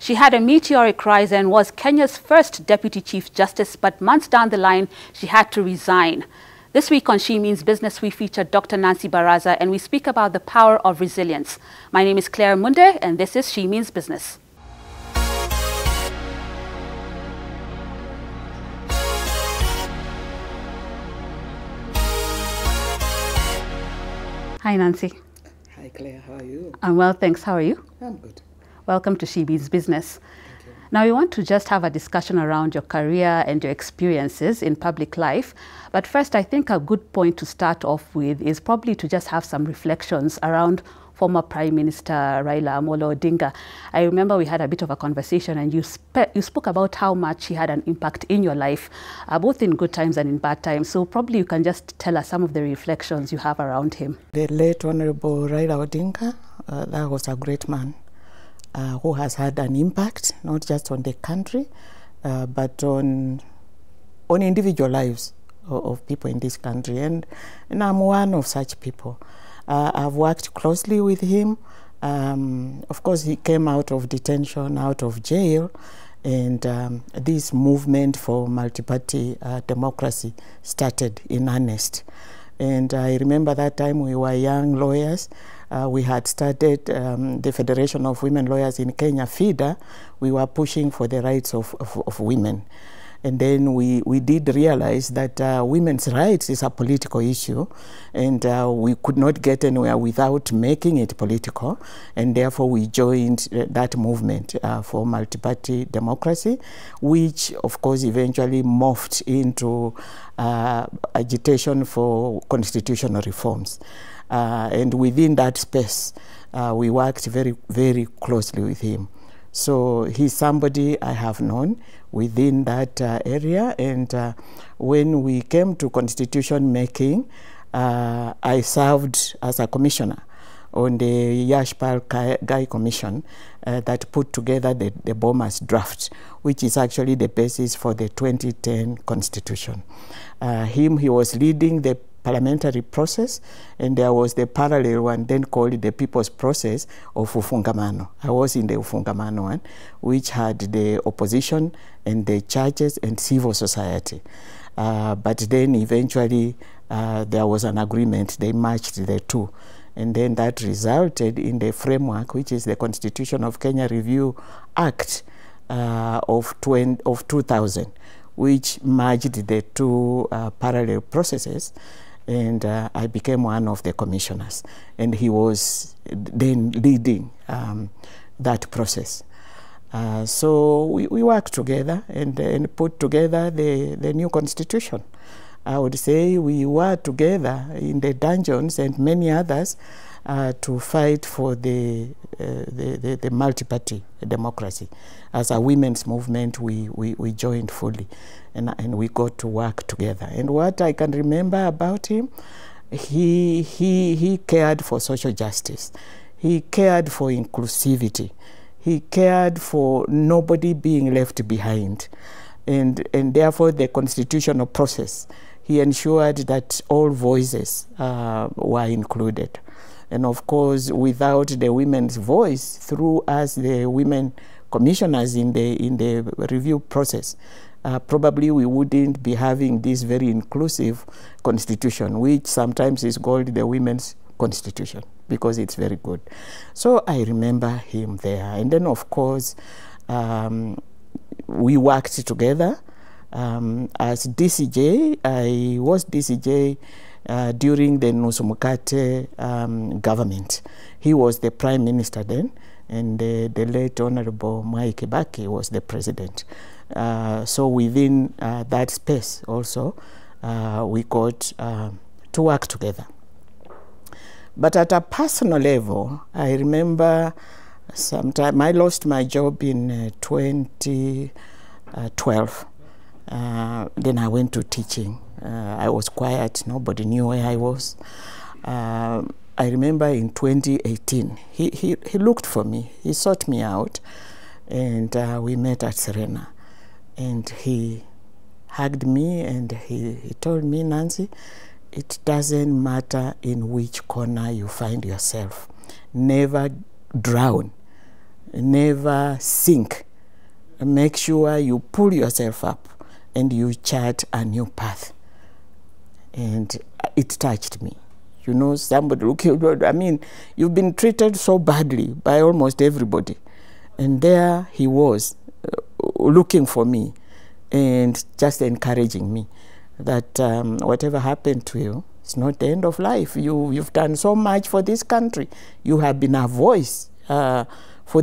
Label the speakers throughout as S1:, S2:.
S1: She had a meteoric rise and was Kenya's first Deputy Chief Justice, but months down the line, she had to resign. This week on She Means Business, we feature Dr. Nancy Baraza and we speak about the power of resilience. My name is Claire Munde and this is She Means Business. Hi, Nancy.
S2: Hi, Claire. How are you?
S1: I'm well, thanks. How are you?
S2: I'm good.
S1: Welcome to She Means Business.
S2: Thank you.
S1: Now, we want to just have a discussion around your career and your experiences in public life. But first, I think a good point to start off with is probably to just have some reflections around former Prime Minister Raila Odinga. I remember we had a bit of a conversation and you spoke about how much he had an impact in your life, both in good times and in bad times. So probably you can just tell us some of the reflections you have around him.
S2: The late Honorable Raila Odinga, that was a great man who has had an impact, not just on the country, but on individual lives of people in this country. And I'm one of such people. I've worked closely with him. Of course, he came out of detention, out of jail, and this movement for multi-party democracy started in earnest. And I remember that time we were young lawyers. We had started the Federation of Women Lawyers in Kenya, FIDA. We were pushing for the rights of women. And then we did realize that women's rights is a political issue, and we could not get anywhere without making it political, and therefore we joined that movement for multi-party democracy, which of course eventually morphed into agitation for constitutional reforms. And within that space, we worked very, very closely with him. So he's somebody I have known within that area, and when we came to constitution making, I served as a commissioner on the Yashpal Guy Commission that put together the Bomas draft, which is actually the basis for the 2010 constitution. He was leading the parliamentary process, and there was the parallel one then called the people's process of Ufungamano. I was in the Ufungamano one, which had the opposition and the churches and civil society. But then eventually there was an agreement, they merged the two. And then that resulted in the framework, which is the Constitution of Kenya Review Act of 2000, which merged the two parallel processes. And I became one of the commissioners, and he was then leading that process. So we worked together and put together the new constitution. I would say we were together in the dungeons and many others to fight for the multi-party democracy. As a women's movement, we joined fully, and we got to work together. And what I can remember about him, he cared for social justice. He cared for inclusivity. He cared for nobody being left behind. And therefore, the constitutional process, he ensured that all voices were included. And of course, without the women's voice, through us, the women commissioners in the review process, probably we wouldn't be having this very inclusive constitution, which sometimes is called the women's constitution, because it's very good. So I remember him there. And then, of course, we worked together. As DCJ, I was DCJ during the Nusumukate government. He was the Prime Minister then, and the late Honorable Mwai Kibaki was the President. So within that space also, we got to work together. But at a personal level, I remember sometime I lost my job in 2012. Then I went to teaching. I was quiet, nobody knew where I was. I remember in 2018, he looked for me, he sought me out, and we met at Serena. And he hugged me and he told me, Nancy, it doesn't matter in which corner you find yourself. Never drown never sink. Make sure you pull yourself up and you chart a new path. And it touched me. You know, somebody looking, I mean, you've been treated so badly by almost everybody. And there he was, looking for me and just encouraging me that whatever happened to you, it's not the end of life. You've done so much for this country. You have been a voice for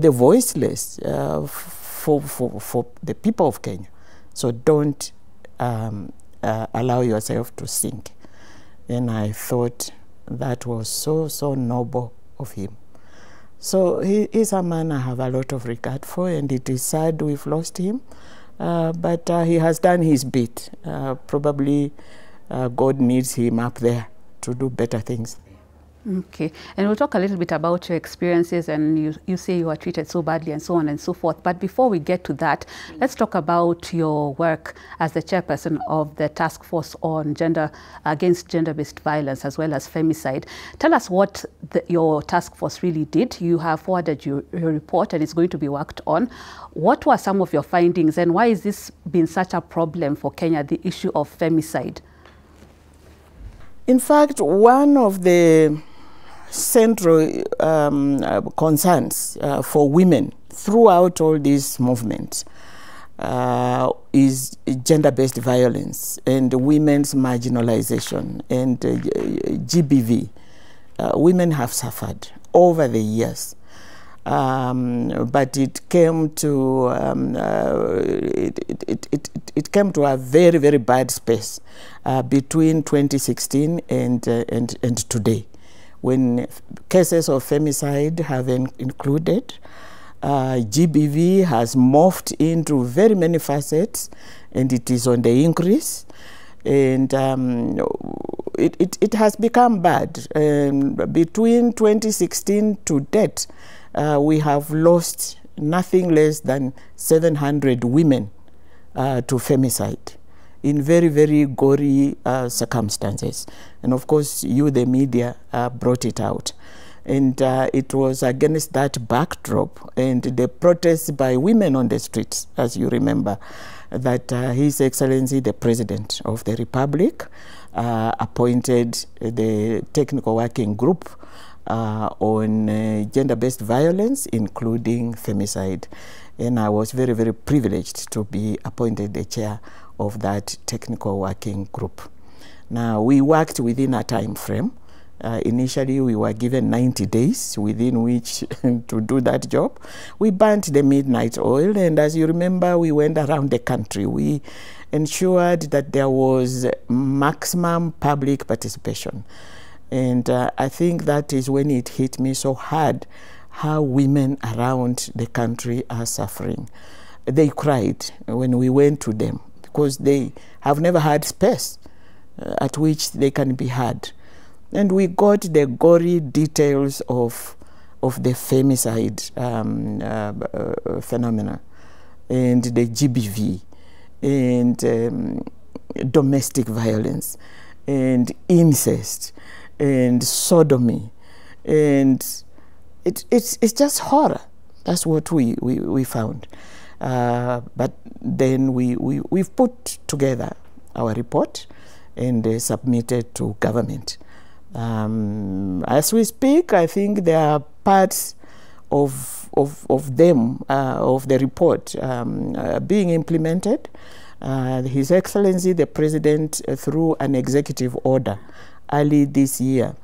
S2: the voiceless, for the people of Kenya. So don't allow yourself to sink. And I thought that was so noble of him. So he is a man I have a lot of regard for, and it is sad we've lost him. But he has done his bit. Probably God needs him up there to do better things.
S1: Okay, and we'll talk a little bit about your experiences, and you say you were treated so badly and so on and so forth. But before we get to that, let's talk about your work as the chairperson of the task force on against gender-based violence as well as femicide. Tell us what your task force really did. You have forwarded your report and it's going to be worked on. What were some of your findings, and why has this been such a problem for Kenya, the issue of femicide?
S2: In fact, one of the central concerns for women throughout all these movements is gender-based violence and women's marginalization and GBV. Women have suffered over the years, but it came to it came to a very bad space between 2016 and today, when cases of femicide have included. GBV has morphed into very many facets, and it is on the increase. And it has become bad. Between 2016 to date, we have lost nothing less than 700 women to femicide in very gory circumstances. And of course, you, the media, brought it out. And it was against that backdrop and the protests by women on the streets, as you remember, that His Excellency, the President of the Republic, appointed the technical working group on gender-based violence, including femicide. And I was very privileged to be appointed the chair of that technical working group. Now, we worked within a time frame. Initially, we were given 90 days within which to do that job. We burnt the midnight oil, and as you remember, we went around the country. We ensured that there was maximum public participation. And I think that is when it hit me so hard how women around the country are suffering. They cried when we went to them because they have never had space at which they can be heard. And we got the gory details of the femicide phenomena, and the GBV, and domestic violence, and incest, and sodomy, and it's just horror. That's what we found. But then we've put together our report and submitted to government. As we speak, I think there are parts of them, of the report, being implemented. His Excellency, the President, through an executive order early this year,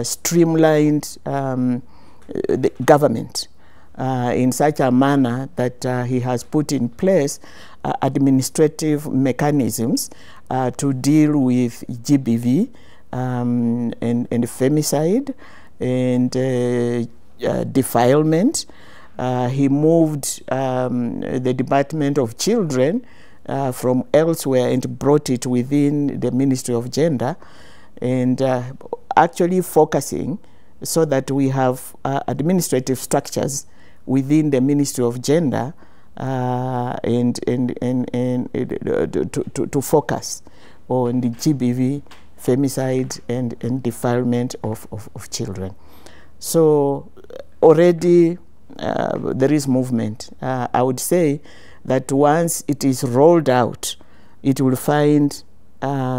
S2: streamlined the government in such a manner that he has put in place administrative mechanisms to deal with GBV, and femicide and defilement. He moved the Department of Children from elsewhere and brought it within the Ministry of Gender, and actually focusing so that we have administrative structures within the Ministry of Gender and to focus on the GBV, femicide, and defilement of children. So already there is movement. I would say that once it is rolled out, it will find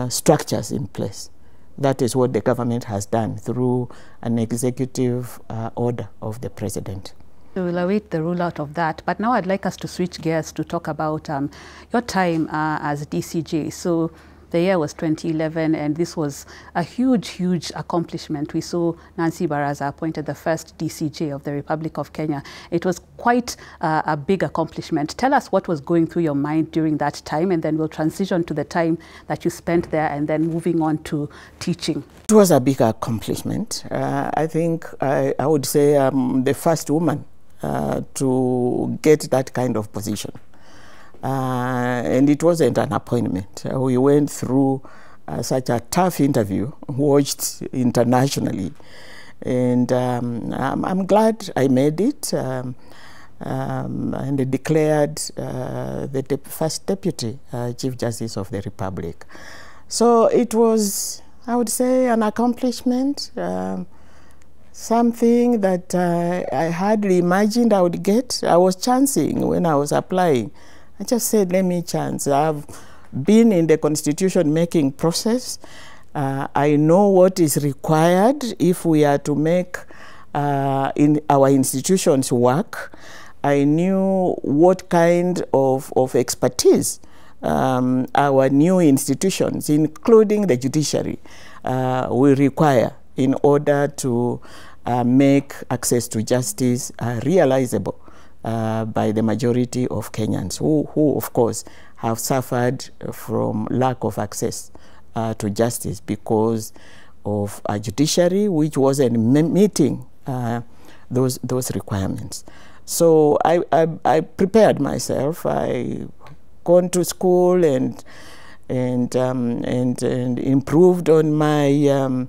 S2: structures in place. That is what the government has done through an executive order of the president.
S1: So we'll await the rollout of that. But now I'd like us to switch gears to talk about your time as DCJ. So the year was 2011, and this was a huge, huge accomplishment. We saw Nancy Baraza appointed the first DCJ of the Republic of Kenya. It was quite a big accomplishment. Tell us what was going through your mind during that time, and then we'll transition to the time that you spent there and then moving on to teaching.
S2: It was a big accomplishment. I think I would say I'm the first woman to get that kind of position. And it wasn't an appointment. We went through such a tough interview, watched internationally, and I'm glad I made it, and declared the first Deputy Chief Justice of the Republic. So it was, I would say, an accomplishment, something that I hardly imagined I would get. I was chancing when I was applying. I just said, let me chance. I've been in the constitution making process. I know what is required if we are to make in our institutions work. I knew what kind of expertise our new institutions, including the judiciary, will require in order to make access to justice realizable by the majority of Kenyans who of course have suffered from lack of access to justice because of a judiciary which wasn't meeting those requirements. So I prepared myself. I gone to school and improved on my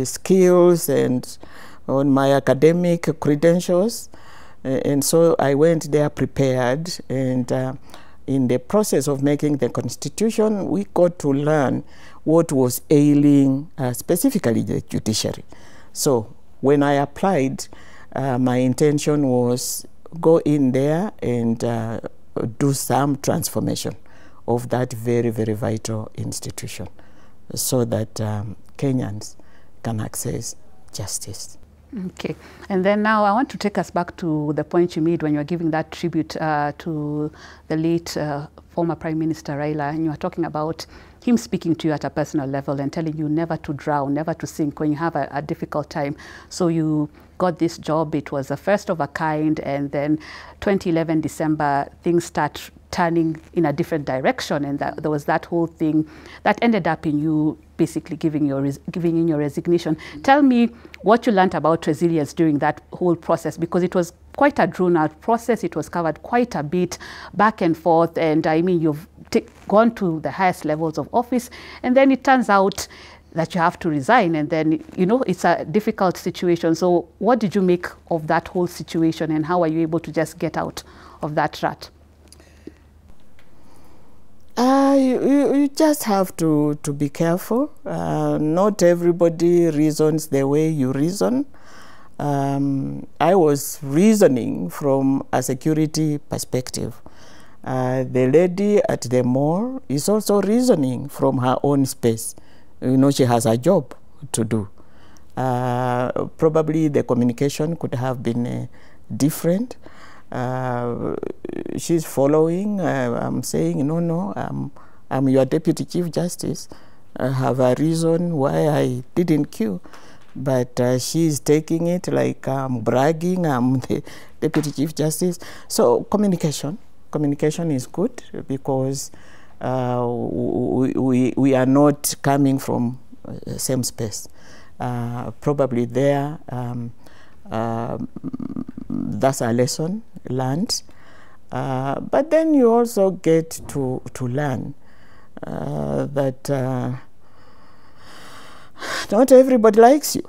S2: skills and on my academic credentials. And so I went there prepared, and in the process of making the constitution, we got to learn what was ailing specifically the judiciary. So when I applied, my intention was go in there and do some transformation of that very, very vital institution so that Kenyans can access justice.
S1: Okay, and then now I want to take us back to the point you made when you were giving that tribute to the late former Prime Minister Raila, and you were talking about him speaking to you at a personal level and telling you never to drown, never to sink when you have a difficult time. So you got this job, it was the first of a kind, and then 2011 December, things start turning in a different direction, and there was that whole thing that ended up in you basically giving in your resignation. Tell me what you learned about resilience during that whole process, because it was quite a drawn-out process. It was covered quite a bit back and forth, and I mean, you've gone to the highest levels of office, and then it turns out that you have to resign, and then, you know, it's a difficult situation. So what did you make of that whole situation, and how are you able to just get out of that rut? You just have to be careful. Not everybody reasons the way you reason. I was reasoning from a security perspective. The lady at the mall is also reasoning from her own space. You know, she has a job to do. Probably the communication could have been different. She's following. I'm saying, no, I'm your Deputy Chief Justice. I have a reason why I didn't queue. But she's taking it like I'm bragging, I'm the Deputy Chief Justice. So communication is good, because we are not coming from the same space. Probably there, that's a lesson learned. But then you also get to learn that not everybody likes you.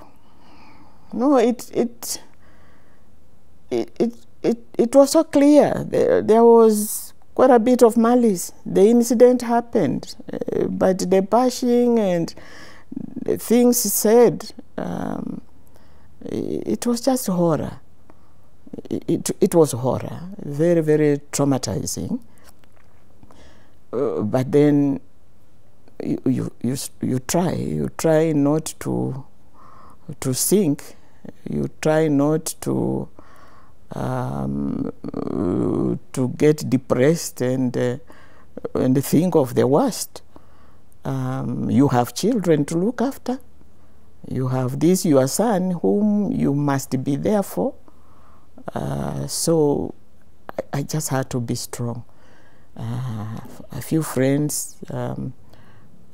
S1: No, it was so clear. There was quite a bit of malice. The incident happened, but the bashing and the things said, it was just horror.
S2: it was horror, very, very traumatizing. But then you try not to sink, you try not to get depressed and think of the worst. You have children to look after. You have your son whom you must be there for. So I just had to be strong. A few friends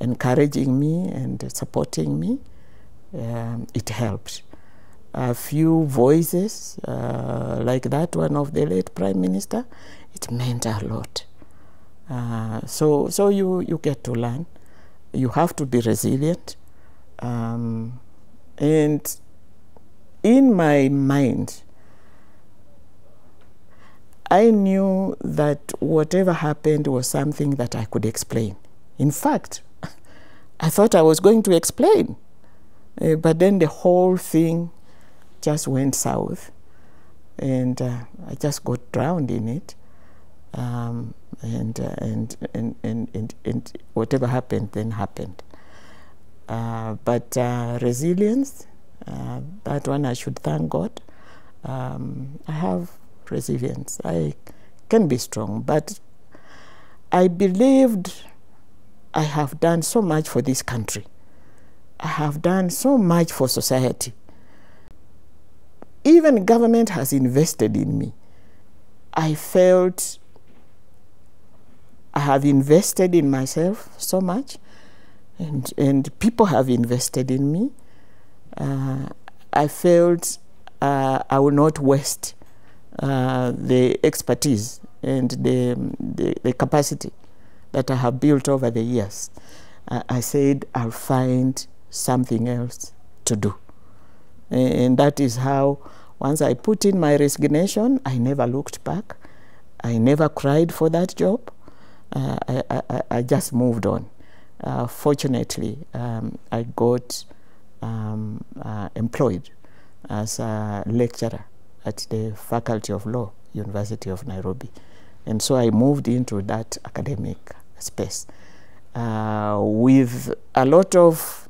S2: encouraging me and supporting me, it helped. A few voices, like that one of the late Prime Minister, it meant a lot. So you get to learn. You have to be resilient. And in my mind, I knew that whatever happened was something that I could explain. In fact, I thought I was going to explain, but then the whole thing just went south, and I just got drowned in it. And whatever happened then happened. But resilience, that one I should thank God. I have resilience. I can be strong, but I believed I have done so much for this country. I have done so much for society. Even government has invested in me. I felt I have invested in myself so much, and people have invested in me. I felt I will not waste the expertise and the capacity that I have built over the years. I said I'll find something else to do. And that is how, once I put in my resignation, I never looked back. I never cried for that job. I just moved on. Fortunately, I got employed as a lecturer at the Faculty of Law, University of Nairobi. And so I moved into that academic space with a lot of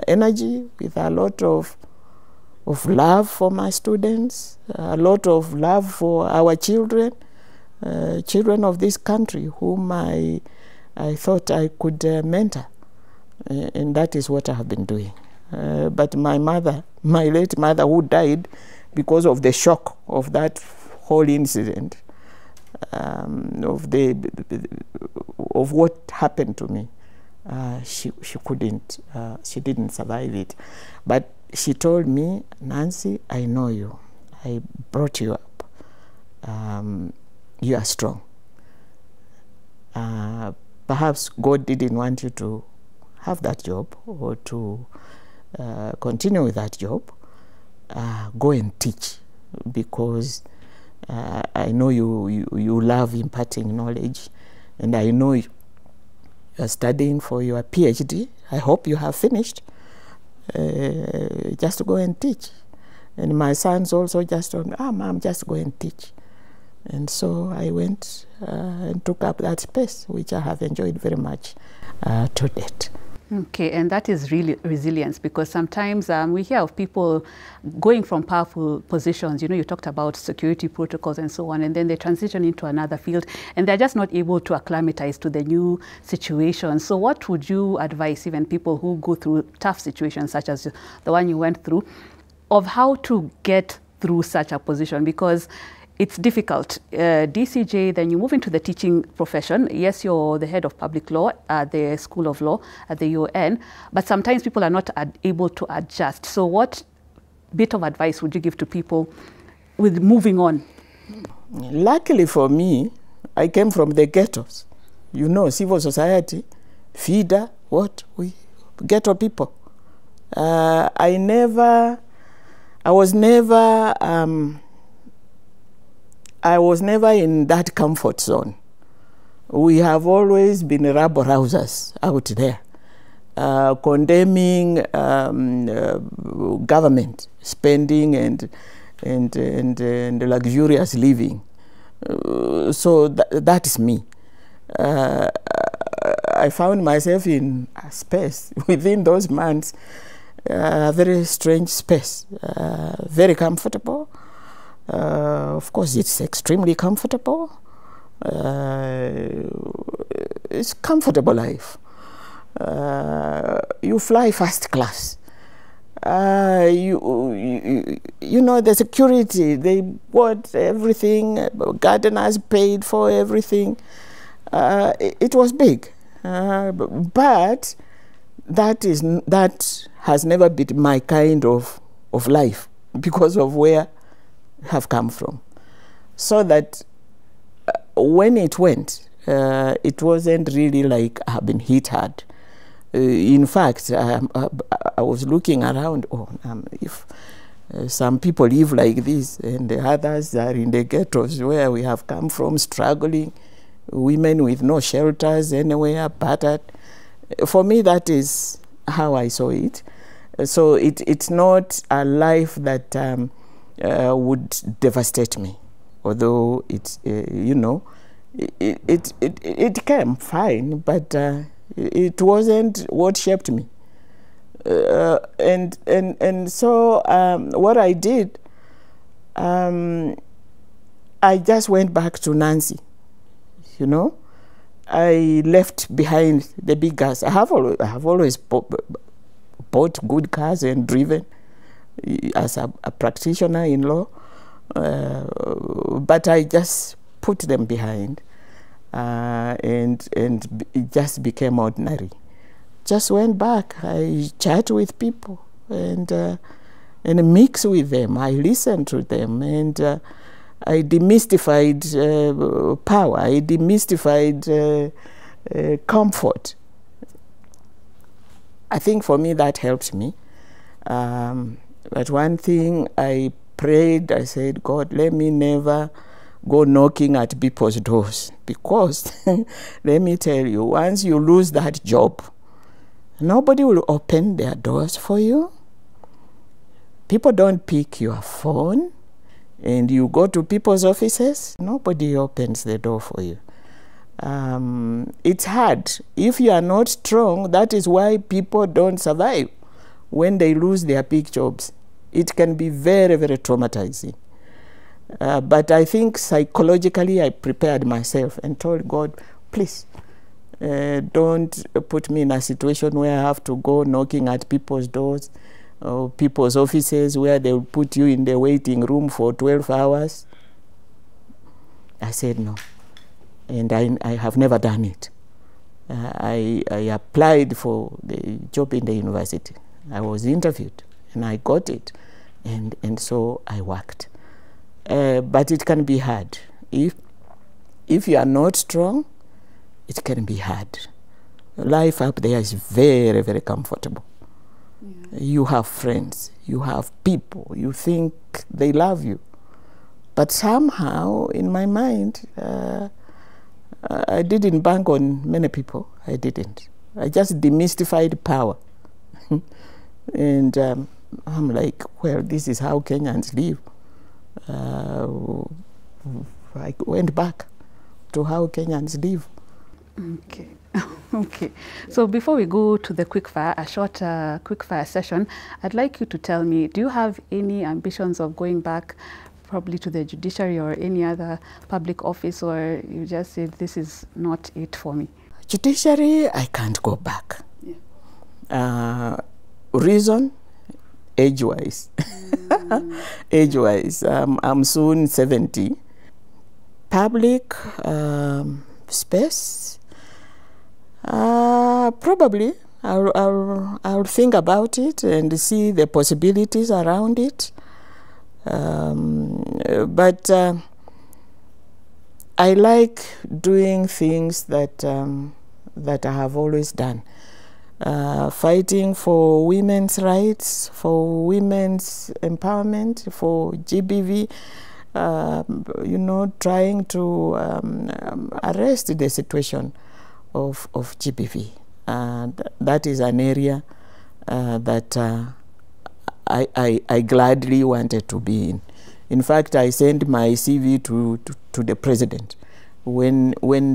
S2: energy, with a lot of love for my students, a lot of love for our children, children of this country whom I thought I could mentor. And that is what I have been doing. But my mother, my late mother, who died because of the shock of that whole incident, of what happened to me, she didn't survive it. But she told me, Nancy, I know you. I brought you up. You are strong. Perhaps God didn't want you to have that job or to continue with that job. Go and teach, because I know you love imparting knowledge, and I know you are studying for your PhD. I hope you have finished. Just go and teach. And my sons also just told me, Mom, just go and teach. And so I went and took up that space, which I have enjoyed very much to date.
S1: Okay, and that is really resilience, because sometimes we hear of people going from powerful positions. You know, you talked about security protocols and so on, and then they transition into another field, and they're just not able to acclimatize to the new situation. So what would you advise even people who go through tough situations, such as the one you went through, of how to get through such a position? Because it's difficult. DCJ, then you move into the teaching profession. Yes, you're the head of public law at the School of Law at the UN, but sometimes people are not able to adjust. So what bit of advice would you give to people with moving on?
S2: Luckily for me, I came from the ghettos. You know, civil society, feeder, we ghetto people. I was never in that comfort zone. We have always been rabble-rousers out there, condemning government spending and and luxurious living. So that is me. I found myself in a space within those months, a very strange space, very comfortable. Of course, it's extremely comfortable. It's comfortable life. You fly first class. You know, the security, they bought everything, gardeners paid for everything. It was big, but that has never been my kind of life because of where I have come from. So that when it went, it wasn't really like I have been hit hard. In fact, I was looking around, if some people live like this and the others are in the ghettos where we have come from, struggling, women with no shelters anywhere, battered. For me, that is how I saw it. So it's not a life that would devastate me, although it's, you know, it came fine, but it wasn't what shaped me. And so what I did, I just went back to Nancy, you know. I left behind the big cars. I have always bought good cars and driven as a practitioner in law, but I just put them behind, and it just became ordinary. Just went back. I chat with people and mix with them. I listen to them, and I demystified power. I demystified comfort. I think for me that helped me. But one thing I prayed, I said, God, let me never go knocking at people's doors, because let me tell you, once you lose that job, nobody will open their doors for you. People don't pick your phone, and you go to people's offices, nobody opens the door for you. It's hard. If you are not strong, that is why people don't survive when they lose their big jobs. It can be very, very traumatizing. But I think psychologically I prepared myself and told God, please, don't put me in a situation where I have to go knocking at people's doors or people's offices where they will put you in the waiting room for 12 hours. I said no. And I have never done it. I applied for the job in the university. I was interviewed and I got it. And so I worked. But it can be hard. If you are not strong, it can be hard. Life up there is very, very comfortable. Yeah. You have friends, you have people, you think they love you. But somehow, in my mind, I didn't bank on many people. I didn't. I just demystified power. And I'm like, well, this is how Kenyans live. I went back to how Kenyans live.
S1: Okay. Okay. So before we go to the quickfire, a short quickfire session, I'd like you to tell me, do you have any ambitions of going back probably to the judiciary or any other public office, or you just said this is not it for me?
S2: Judiciary, I can't go back. Yeah. Reason? Age-wise. Age-wise. I'm soon 70. Public space? Probably. I'll think about it and see the possibilities around it. But I like doing things that I have always done. Fighting for women's rights, for women's empowerment, for GBV, you know, trying to arrest the situation of GBV. And that is an area that I gladly wanted to be in. In fact, I sent my CV to the president when when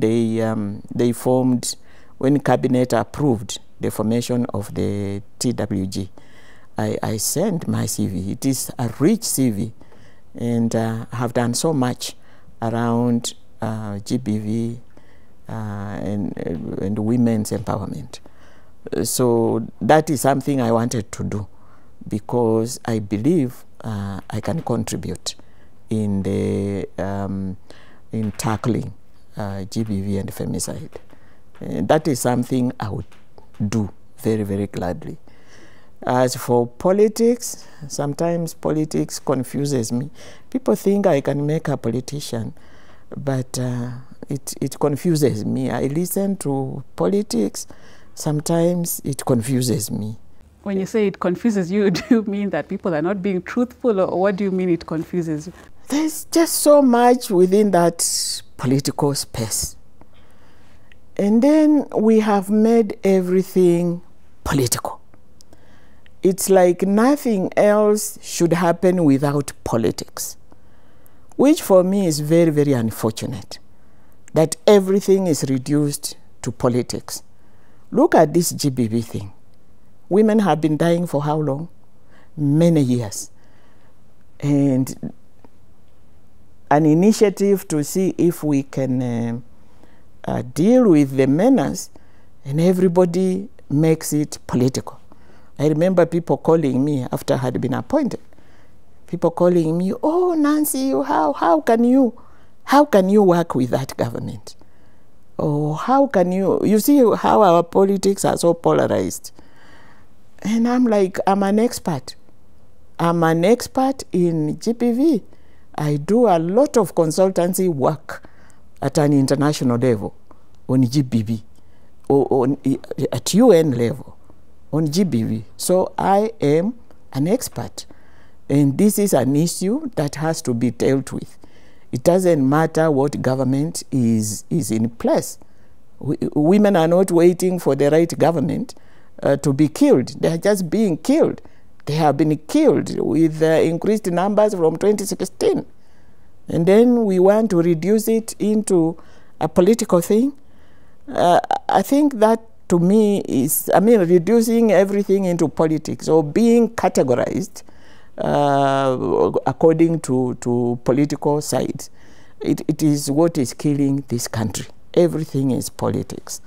S2: cabinet approved the formation of the TWG. I sent my CV. It is a rich CV, and have done so much around GBV and women's empowerment. So that is something I wanted to do, because I believe I can contribute in the in tackling GBV and femicide. That is something I would do very, very gladly. As for politics, sometimes politics confuses me. People think I can make a politician, but it confuses me. I listen to politics, sometimes it confuses me.
S1: When you say it confuses you, do you mean that people are not being truthful, or what do you mean it confuses you?
S2: There's just so much within that political space. And then we have made everything political. It's like nothing else should happen without politics, which for me is very, very unfortunate, that everything is reduced to politics. Look at this GBV thing. Women have been dying for how long? Many years. And an initiative to see if we can deal with the menace, and everybody makes it political. I remember people calling me after I had been appointed. People calling me, "Oh, Nancy, how can you work with that government? Oh, how can you see how our politics are so polarized?" And I'm like, I'm an expert. I'm an expert in GPV. I do a lot of consultancy work at an international level on GBV, or at UN level on GBV. So I am an expert. And this is an issue that has to be dealt with. It doesn't matter what government is in place. Women are not waiting for the right government to be killed. They are just being killed. They have been killed with increased numbers from 2016. And then we want to reduce it into a political thing. I think that, to me, is, reducing everything into politics, or being categorized according to political sides. It is what is killing this country. Everything is politics.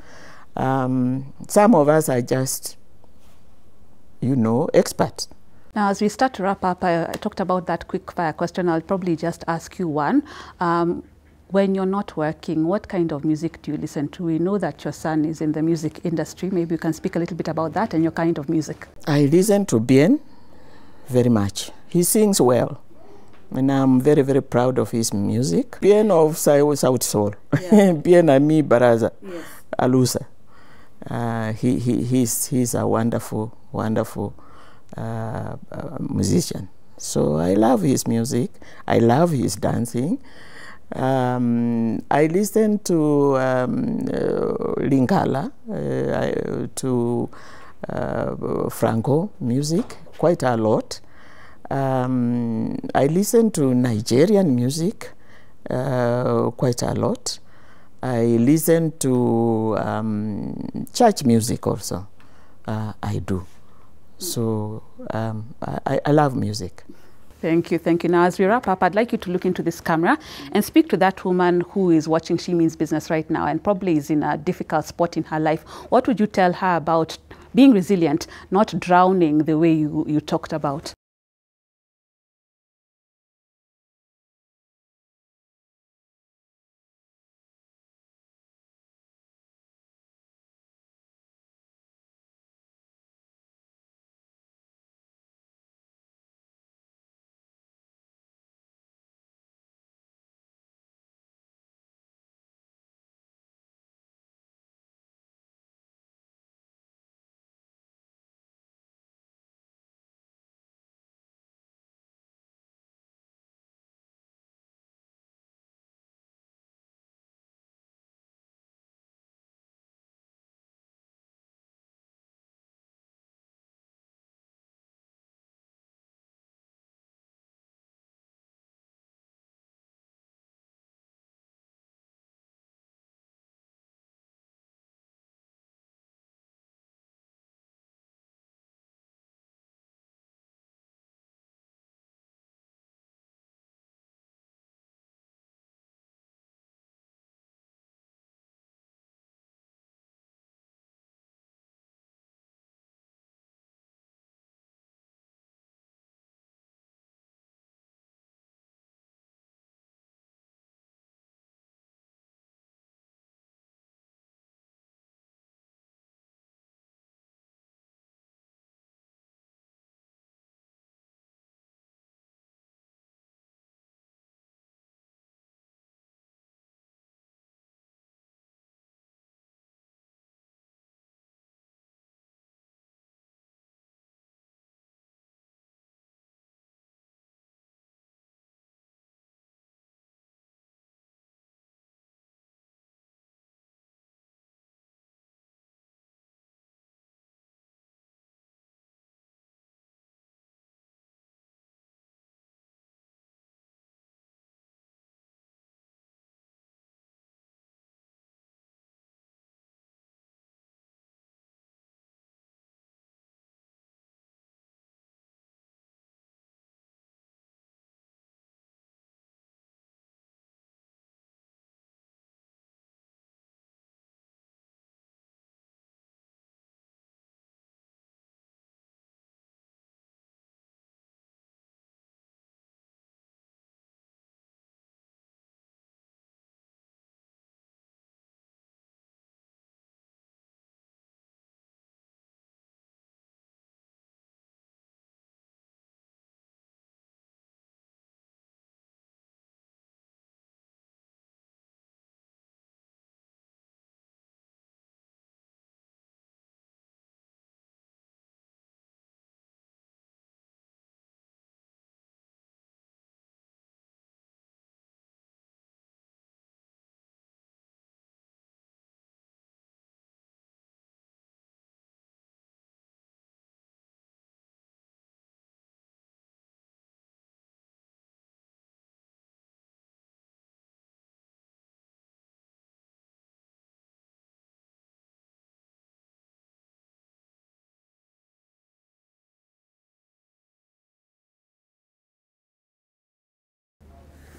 S2: Some of us are just, experts.
S1: Now, as we start to wrap up, I talked about that quick fire question. I'll probably just ask you one. When you're not working, what kind of music do you listen to? We know that your son is in the music industry. Maybe you can speak a little bit about that and your kind of music. I
S2: listen to Bien very much. He sings well, and I'm very, very proud of his music. Bien of South Soul, yeah. Bien Ami Baraza, yes. Alusa. He's a wonderful, wonderful musician. So I love his music. I love his dancing. I listen to Lingala, to Franco music quite a lot. I listen to Nigerian music quite a lot. I listen to church music also. I do. So I love music.
S1: Thank you, thank you. Now, as we wrap up, I'd like you to look into this camera and speak to that woman who is watching She Means Business right now and probably is in a difficult spot in her life. What would you tell her about being resilient, not drowning the way you talked about?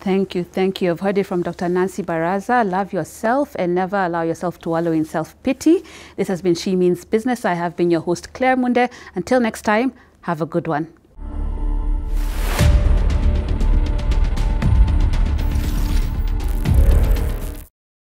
S1: Thank you, thank you. I've heard it from Dr. Nancy Baraza. Love yourself and never allow yourself to wallow in self-pity. This has been She Means Business. I have been your host, Claire Munde. Until next time, have a good one.